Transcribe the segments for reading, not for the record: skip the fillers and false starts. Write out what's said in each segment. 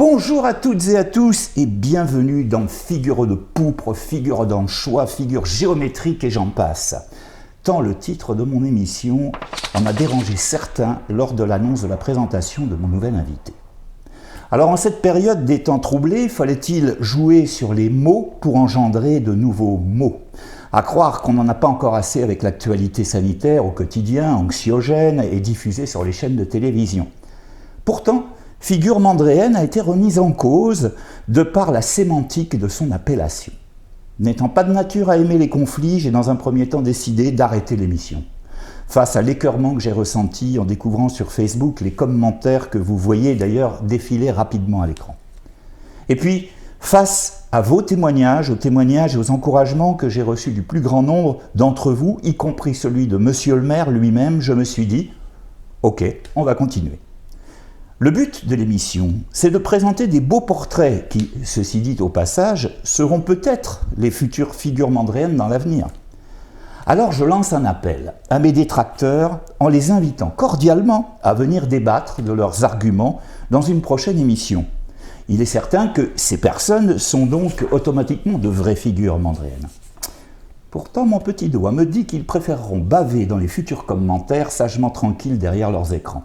Bonjour à toutes et à tous et bienvenue dans Figure de poutre, figure d'anchois, figure géométrique et j'en passe. Tant le titre de mon émission en a dérangé certains lors de l'annonce de la présentation de mon nouvel invité. Alors en cette période des temps troublés, fallait-il jouer sur les mots pour engendrer de nouveaux mots? À croire qu'on n'en a pas encore assez avec l'actualité sanitaire au quotidien, anxiogène et diffusée sur les chaînes de télévision. Pourtant, figure mandréenne a été remise en cause de par la sémantique de son appellation. N'étant pas de nature à aimer les conflits, j'ai dans un premier temps décidé d'arrêter l'émission. Face à l'écœurement que j'ai ressenti en découvrant sur Facebook les commentaires que vous voyez d'ailleurs défiler rapidement à l'écran. Et puis, face à vos témoignages, aux témoignages et aux encouragements que j'ai reçus du plus grand nombre d'entre vous, y compris celui de Monsieur le maire lui-même, je me suis dit « Ok, on va continuer ». Le but de l'émission, c'est de présenter des beaux portraits qui, ceci dit au passage, seront peut-être les futures figures mandréennes dans l'avenir. Alors je lance un appel à mes détracteurs en les invitant cordialement à venir débattre de leurs arguments dans une prochaine émission. Il est certain que ces personnes sont donc automatiquement de vraies figures mandréennes. Pourtant, mon petit doigt me dit qu'ils préféreront baver dans les futurs commentaires sagement tranquilles derrière leurs écrans.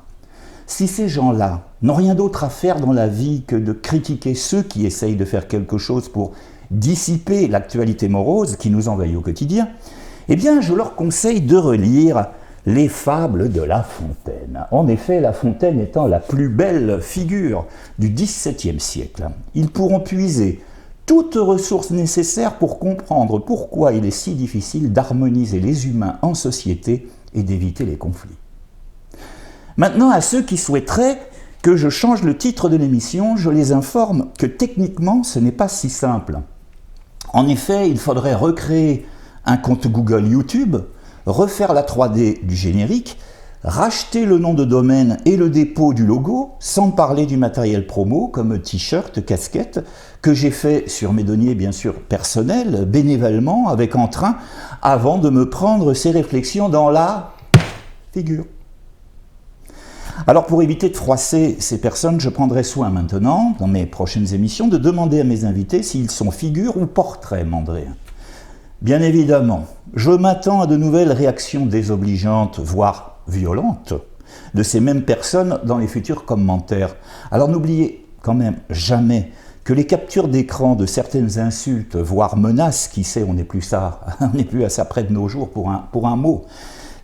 Si ces gens-là n'ont rien d'autre à faire dans la vie que de critiquer ceux qui essayent de faire quelque chose pour dissiper l'actualité morose qui nous envahit au quotidien, eh bien je leur conseille de relire les fables de La Fontaine. En effet, La Fontaine étant la plus belle figure du XVIIe siècle, ils pourront puiser toutes ressources nécessaires pour comprendre pourquoi il est si difficile d'harmoniser les humains en société et d'éviter les conflits. Maintenant, à ceux qui souhaiteraient que je change le titre de l'émission, je les informe que techniquement, ce n'est pas si simple. En effet, il faudrait recréer un compte Google YouTube, refaire la 3D du générique, racheter le nom de domaine et le dépôt du logo, sans parler du matériel promo comme t-shirt, casquette, que j'ai fait sur mes deniers bien sûr personnels, bénévolement, avec entrain, avant de me prendre ces réflexions dans la figure. Alors pour éviter de froisser ces personnes, je prendrai soin maintenant, dans mes prochaines émissions, de demander à mes invités s'ils sont figures ou portraits mandréens. Bien évidemment, je m'attends à de nouvelles réactions désobligeantes, voire violentes, de ces mêmes personnes dans les futurs commentaires. Alors n'oubliez quand même jamais que les captures d'écran de certaines insultes, voire menaces, qui sait, on n'est plus à ça près de nos jours pour un mot,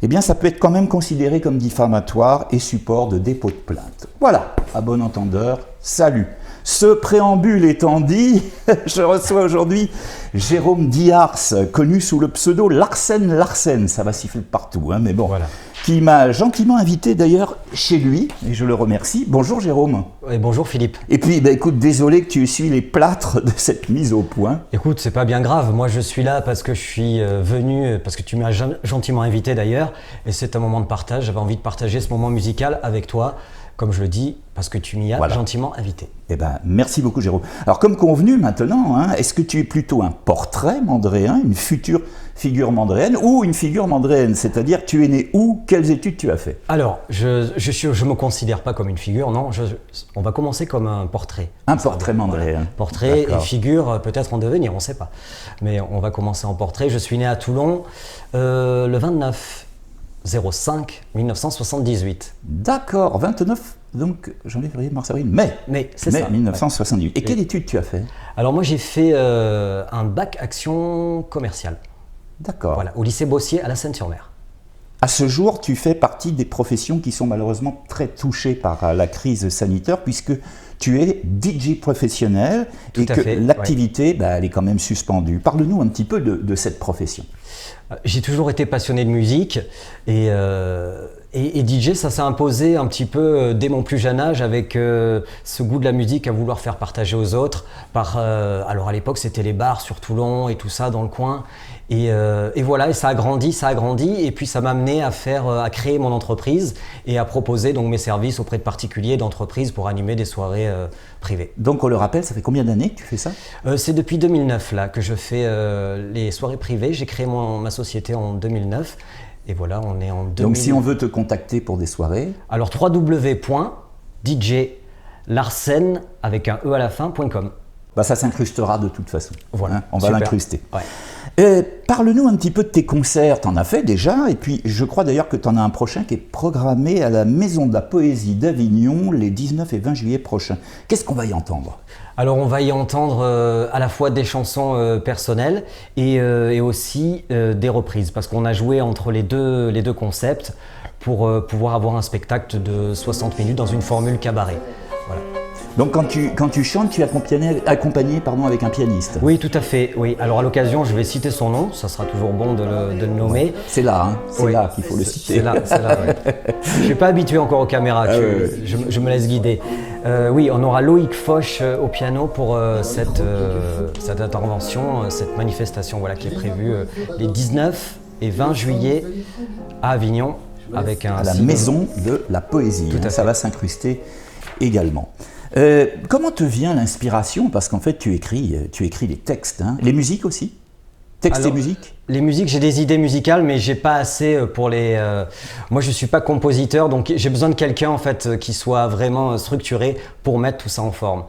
eh bien ça peut être quand même considéré comme diffamatoire et support de dépôt de plainte. Voilà, à bon entendeur, salut. Ce préambule étant dit, je reçois aujourd'hui Jérôme Diars, connu sous le pseudo Larsen, ça va siffler partout, hein, mais bon, voilà. Qui m'a gentiment invité d'ailleurs chez lui, et je le remercie. Bonjour Jérôme. Et bonjour Philippe. Et puis, écoute, désolé que tu essuies les plâtres de cette mise au point. Écoute, c'est pas bien grave, moi je suis là parce que je suis venu, parce que tu m'as gentiment invité d'ailleurs, et c'est un moment de partage, j'avais envie de partager ce moment musical avec toi, comme je le dis, parce que tu m'y as gentiment invité. Eh ben, merci beaucoup Jérôme. Alors comme convenu maintenant, hein, est-ce que tu es plutôt un portrait mandréen, une future figure mandréenne, ou une figure mandréenne, c'est-à-dire tu es né où, quelles études tu as fait? Alors, je me considère pas comme une figure, non, on va commencer comme un portrait. Un portrait mandréen. Voilà. Portrait et figure peut-être en devenir, on ne sait pas. Mais on va commencer en portrait. Je suis né à Toulon le 29/05/1978. D'accord, 29, donc janvier, février, mars, avril, mai. C'est ça. 1978. Et quelle étude tu as fait? Alors moi j'ai fait un bac action commerciale. D'accord. Voilà, au lycée Bossier à La Seine-sur-Mer. À ce jour, tu fais partie des professions qui sont malheureusement très touchées par la crise sanitaire, puisque tu es DJ professionnel et que l'activité, elle est quand même suspendue. Parle-nous un petit peu de cette profession. J'ai toujours été passionné de musique et DJ, ça s'est imposé un petit peu dès mon plus jeune âge avec ce goût de la musique à vouloir faire partager aux autres. Alors à l'époque, c'était les bars sur Toulon et tout ça dans le coin. Et voilà, et ça a grandi, et puis ça m'a amené à créer mon entreprise et à proposer donc mes services auprès de particuliers, d'entreprises pour animer des soirées privées. Donc on le rappelle, ça fait combien d'années que tu fais ça? C'est depuis 2009 là, que je fais les soirées privées. J'ai créé ma société en 2009 et voilà, on est en 2000. Donc si on veut te contacter pour des soirées? Alors www.dj Larsen avec un E à la fin.com. Bah, ça s'incrustera de toute façon. Voilà, hein, on va super. l'incruster. Ouais. Parle-nous un petit peu de tes concerts. Tu en as fait déjà, et puis je crois d'ailleurs que tu en as un prochain qui est programmé à la Maison de la Poésie d'Avignon les 19 et 20 juillet prochains. Qu'est-ce qu'on va y entendre? Alors on va y entendre à la fois des chansons personnelles et aussi des reprises, parce qu'on a joué entre les deux concepts pour pouvoir avoir un spectacle de 60 minutes dans une formule cabaret. Voilà. Donc quand tu chantes, tu es accompagné avec un pianiste. Oui, tout à fait. Oui. Alors à l'occasion, je vais citer son nom, ça sera toujours bon de le nommer. C'est là, hein. C'est Oui. là qu'il faut le citer. C'est là, ouais. Je ne suis pas habitué encore aux caméras, je me laisse guider. Oui, on aura Loïc Foch au piano pour cette intervention, cette manifestation qui est prévue les 19 et 20 juillet à Avignon. Avec à la Maison de la Poésie. Ça va s'incruster également. Comment te vient l'inspiration? Parce qu'en fait, tu écris les textes, hein. Les musiques aussi? Textes et musiques? Les musiques, j'ai des idées musicales, mais j'ai pas assez pour les... Moi, je suis pas compositeur, donc j'ai besoin de quelqu'un en fait qui soit vraiment structuré pour mettre tout ça en forme.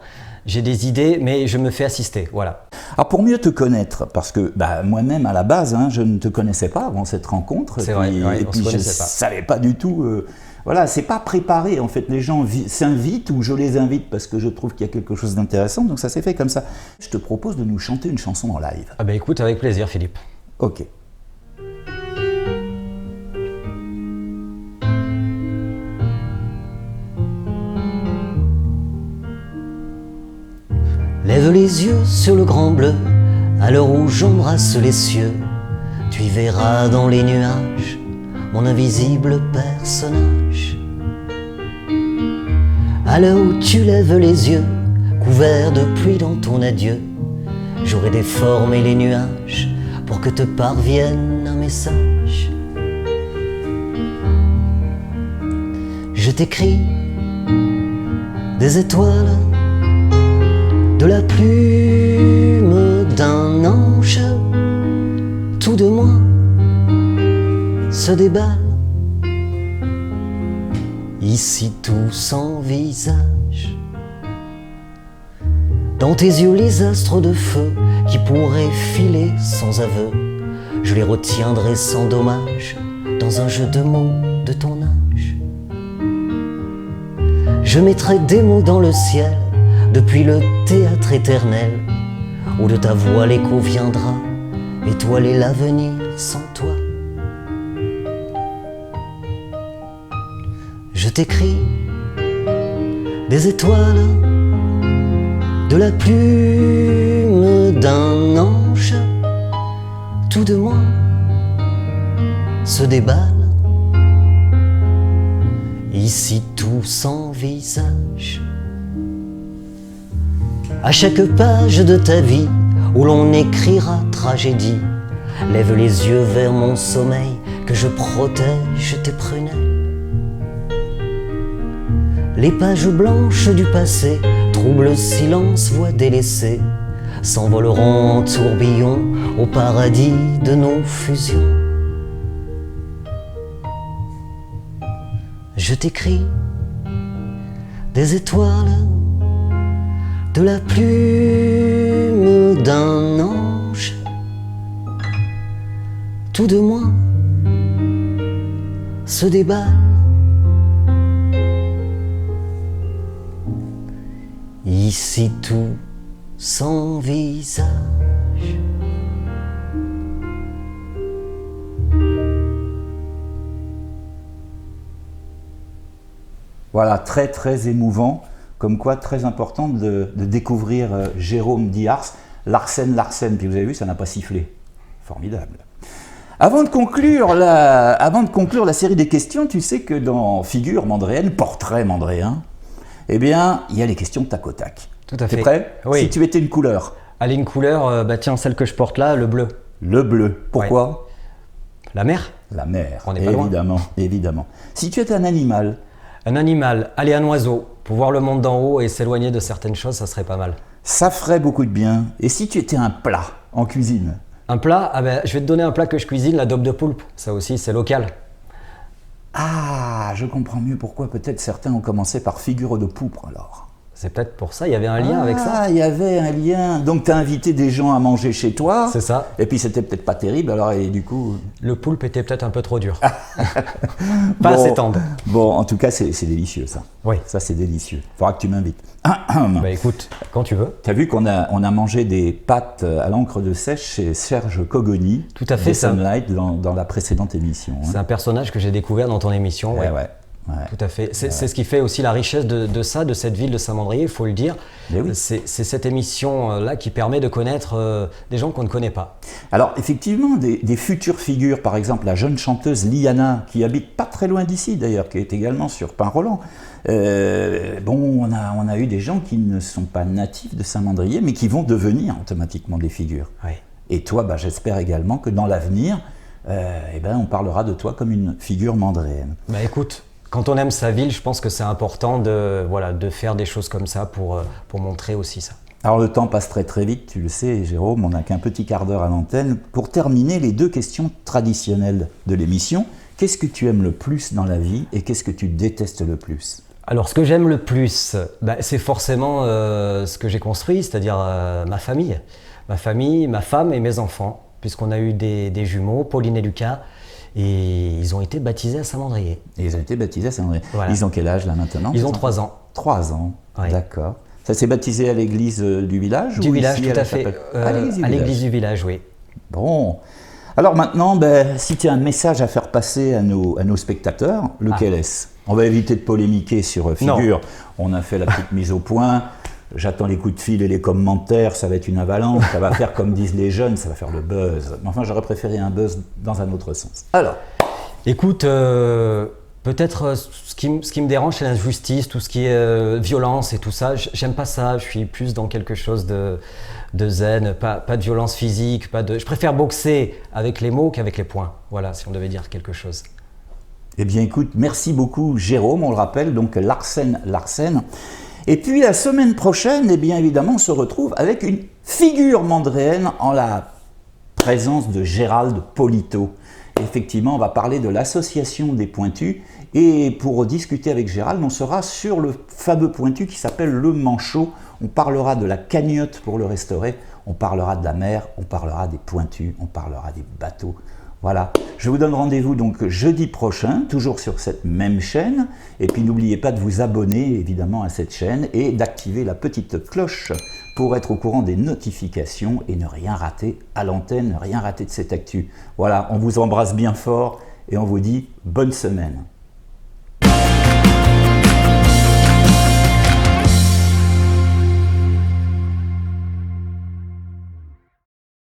J'ai des idées, mais je me fais assister, voilà. Alors pour mieux te connaître, parce que moi-même à la base, hein, je ne te connaissais pas avant cette rencontre. C'est vrai, et puis je ne savais pas du tout... Voilà, c'est pas préparé en fait, les gens s'invitent ou je les invite parce que je trouve qu'il y a quelque chose d'intéressant, donc ça s'est fait comme ça. Je te propose de nous chanter une chanson en live. Ah bah écoute, avec plaisir Philippe. Ok. Lève les yeux sur le grand bleu, à l'heure où j'embrasse les cieux, tu y verras dans les nuages mon invisible personnage. À l'heure où tu lèves les yeux, couverts de pluie dans ton adieu, j'aurai déformé les nuages pour que te parvienne un message. Je t'écris des étoiles, de la plume d'un ange, tout de moi se déballe. Ici tout sans visage. Dans tes yeux les astres de feu qui pourraient filer sans aveu, je les retiendrai sans dommage dans un jeu de mots de ton âge. Je mettrai des mots dans le ciel depuis le théâtre éternel, où de ta voix l'écho viendra étoiler l'avenir sans toi. Je t'écris des étoiles, de la plume d'un ange, tout de moi se déballe. Ici tout sans visage. À chaque page de ta vie où l'on écrira tragédie, lève les yeux vers mon sommeil, que je protège tes prunelles. Les pages blanches du passé, trouble silence, voix délaissée, s'envoleront en tourbillon au paradis de nos fusions. Je t'écris des étoiles, de la plume d'un ange, tout de moi se déballe. Ici tout sans visage. Voilà, très très émouvant, comme quoi très important de découvrir Jérôme Diars, Larsen, puis vous avez vu, ça n'a pas sifflé. Formidable. Avant de conclure la série des questions, tu sais que dans Figure mandréenne, Portrait mandréen, eh bien, il y a les questions tac au tac. Tout à fait. T'es prêt? Oui. Si tu étais une couleur. Allez, une couleur, tiens, celle que je porte là, le bleu. Le bleu. Pourquoi? La mer. La mer, On n'est pas loin. Évidemment. Si tu étais un animal. Un animal, allez, un oiseau. Pour voir le monde d'en haut et s'éloigner de certaines choses, ça serait pas mal. Ça ferait beaucoup de bien. Et si tu étais un plat en cuisine? Un plat, je vais te donner un plat que je cuisine, la daube de poulpe. Ça aussi, c'est local. Ah, je comprends mieux pourquoi peut-être certains ont commencé par Figure de poupre alors. C'est peut-être pour ça, il y avait un lien avec ça. Ah, il y avait un lien. Donc tu as invité des gens à manger chez toi. C'est ça. Et puis c'était peut-être pas terrible, alors et du coup... Le poulpe était peut-être un peu trop dur. Bon, assez tendre. Bon, en tout cas, c'est délicieux ça. Oui. Ça, c'est délicieux. Faudra que tu m'invites. Bah écoute, quand tu veux. Tu as vu qu'on a mangé des pâtes à l'encre de sèche chez Serge Cogoni. Tout à fait, de ça. Sunlight dans la précédente émission. C'est un personnage que j'ai découvert dans ton émission. Ouais, ouais. ouais. Ouais. Tout à fait. C'est ce qui fait aussi la richesse de cette ville de Saint-Mandrier, il faut le dire. Mais oui. C'est cette émission-là qui permet de connaître des gens qu'on ne connaît pas. Alors, effectivement, des futures figures, par exemple la jeune chanteuse Liana, qui habite pas très loin d'ici d'ailleurs, qui est également sur Pin-Roland. On a eu des gens qui ne sont pas natifs de Saint-Mandrier, mais qui vont devenir automatiquement des figures. Oui. Et toi, j'espère également que dans l'avenir, on parlera de toi comme une figure mandréenne. Bah écoute, quand on aime sa ville, je pense que c'est important de faire des choses comme ça pour montrer aussi ça. Alors le temps passe très très vite, tu le sais Jérôme, on n'a qu'un petit quart d'heure à l'antenne. Pour terminer, les 2 questions traditionnelles de l'émission. Qu'est-ce que tu aimes le plus dans la vie et qu'est-ce que tu détestes le plus ? Alors ce que j'aime le plus, c'est forcément ce que j'ai construit, c'est-à-dire ma famille. Ma famille, ma femme et mes enfants, puisqu'on a eu des jumeaux, Pauline et Lucas. Et ils ont été baptisés à Saint-Mandrier. Et ils ont été baptisés à Saint-Mandrier. Voilà. Ils ont quel âge là maintenant ? Ils ont 3 ans. 3 ans, Ouais. d'accord. Ça s'est baptisé à l'église du village Du ou village, ici, tout la à fait. chapelle À l'église du village, oui. Bon. Alors maintenant, si tu as un message à faire passer à nos spectateurs, lequel est-ce ? On va éviter de polémiquer sur figure. On a fait la petite mise au point. J'attends les coups de fil et les commentaires, ça va être une avalanche, ça va faire comme disent les jeunes, ça va faire le buzz. Mais enfin, j'aurais préféré un buzz dans un autre sens. Alors, écoute, peut-être ce qui me dérange, c'est l'injustice, tout ce qui est violence et tout ça. J'aime pas ça, je suis plus dans quelque chose de zen, pas de violence physique, je préfère boxer avec les mots qu'avec les poings. Voilà, si on devait dire quelque chose. eh bien écoute, merci beaucoup Jérôme, on le rappelle, donc Larsen. Et puis la semaine prochaine, eh bien évidemment, on se retrouve avec une figure mandréenne en la présence de Gérald Polito. Effectivement, on va parler de l'association des Pointus et pour discuter avec Gérald, on sera sur le fameux Pointu qui s'appelle le Manchot. On parlera de la cagnotte pour le restaurer, on parlera de la mer, on parlera des Pointus, on parlera des bateaux. Voilà, je vous donne rendez-vous donc jeudi prochain, toujours sur cette même chaîne. Et puis n'oubliez pas de vous abonner évidemment à cette chaîne et d'activer la petite cloche pour être au courant des notifications et ne rien rater à l'antenne, ne rien rater de cette actu. Voilà, on vous embrasse bien fort et on vous dit bonne semaine.